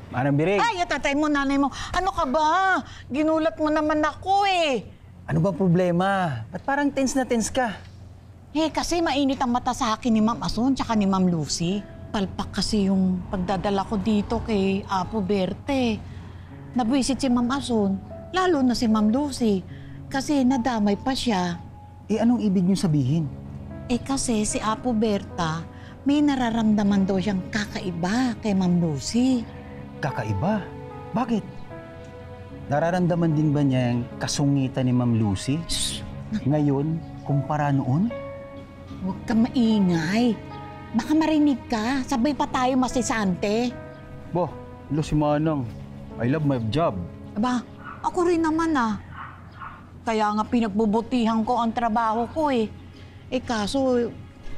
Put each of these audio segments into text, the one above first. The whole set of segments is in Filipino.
Manang Birig! Ay, tatay mo, nanay mo. Ano ka ba? Ginulat mo naman ako eh. Ano ba problema? Ba't parang tense na tense ka? Eh, kasi mainit ang mata sa akin ni Ma'am Asun tsaka ni Ma'am Lucy. Palpak kasi yung pagdadala ko dito kay Apo Berte. Nabwisit si Ma'am Asun, lalo na si Ma'am Lucy. Kasi nadamay pa siya. Eh, anong ibig niyo sabihin? Eh kasi si Apo Berta, may nararamdaman daw siyang kakaiba kay Ma'am Lucy. Kakaiba? Bakit? Nararamdaman din ba niya yung kasungitan ni Ma'am Lucy? Ngayon, kumpara noon? Huwag ka maingay. Baka marinig ka. Sabay pa tayo masisante. Bo, si Manang. I love my job. Aba, ako rin naman ah. Kaya nga pinagbubutihan ko ang trabaho ko eh. Eh kaso,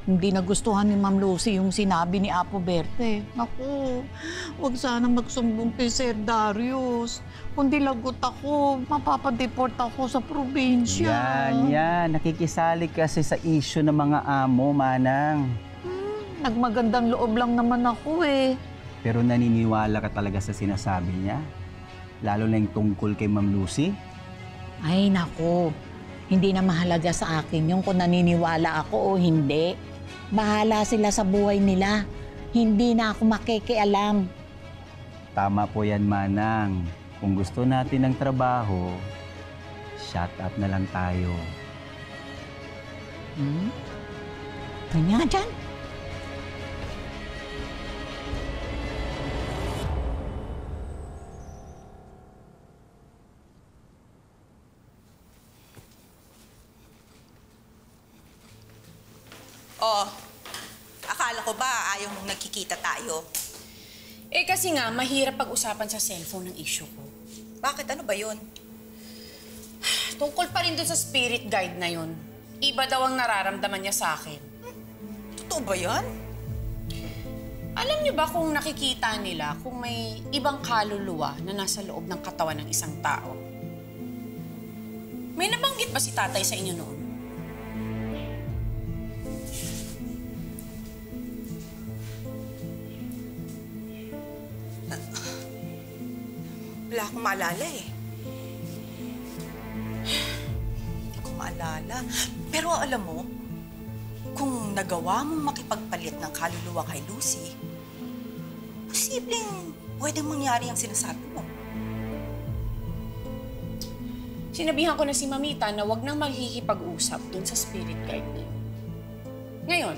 hindi nagustuhan ni Ma'am Lucy yung sinabi ni Apo Berte. Naku, huwag sana magsumbong kay Sir Darius. Kundi lagot ako, mapapadeport ako sa probinsya. Yan. Nakikisali kasi sa issue ng mga amo, Manang. Nagmagandang loob lang naman ako eh. Pero naniniwala ka talaga sa sinasabi niya? Lalo na yung tungkol kay Ma'am Lucy? Ay naku, hindi na mahalaga sa akin yung kung naniniwala ako o hindi. Bahala sila sa buhay nila. Hindi na ako makikialam. Tama po yan, Manang. Kung gusto natin ng trabaho, shut up na lang tayo. Kanya dyan. Oh, akala ko ba ayaw mong nagkikita tayo? Eh kasi nga, mahirap pag-usapan sa cellphone ng issue ko. Bakit? Ano ba yun? Tungkol pa rin dun sa spirit guide na yun. Iba daw ang nararamdaman niya sa akin. Totoo ba yan? Alam niyo ba kung nakikita nila kung may ibang kaluluwa na nasa loob ng katawan ng isang tao? May nabanggit ba si tatay sa inyo noon? Wala akong maalala eh. Hindi ko maalala. Pero alam mo, kung nagawa mong makipagpalit ng kaluluwa kay Lucy, posibleng pwedeng mangyari ang sinasabi mo. Sinabihan ko na si Mamita na wag nang maghihipag-usap dun sa spirit guide na yun. Ngayon,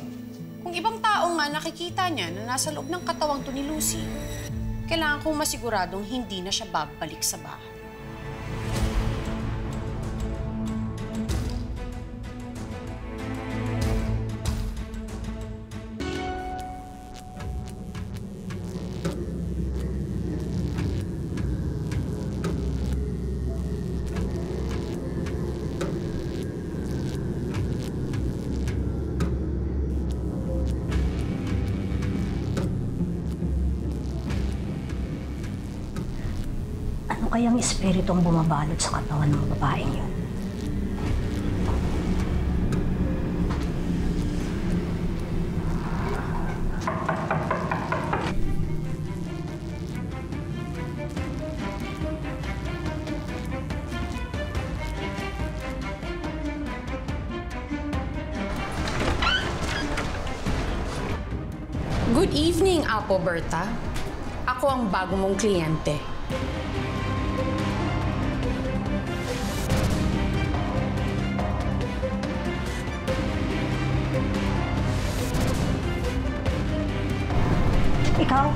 kung ibang tao nga nakikita niya na nasa loob ng katawang to ni Lucy, kailangan kong masiguradong hindi na siya babalik sa bahay. Ano kayang espiritu ang bumabalot sa katawan ng babaeng yun? Good evening, Apo Berta. Ako ang bago mong kliyente. Ikaw?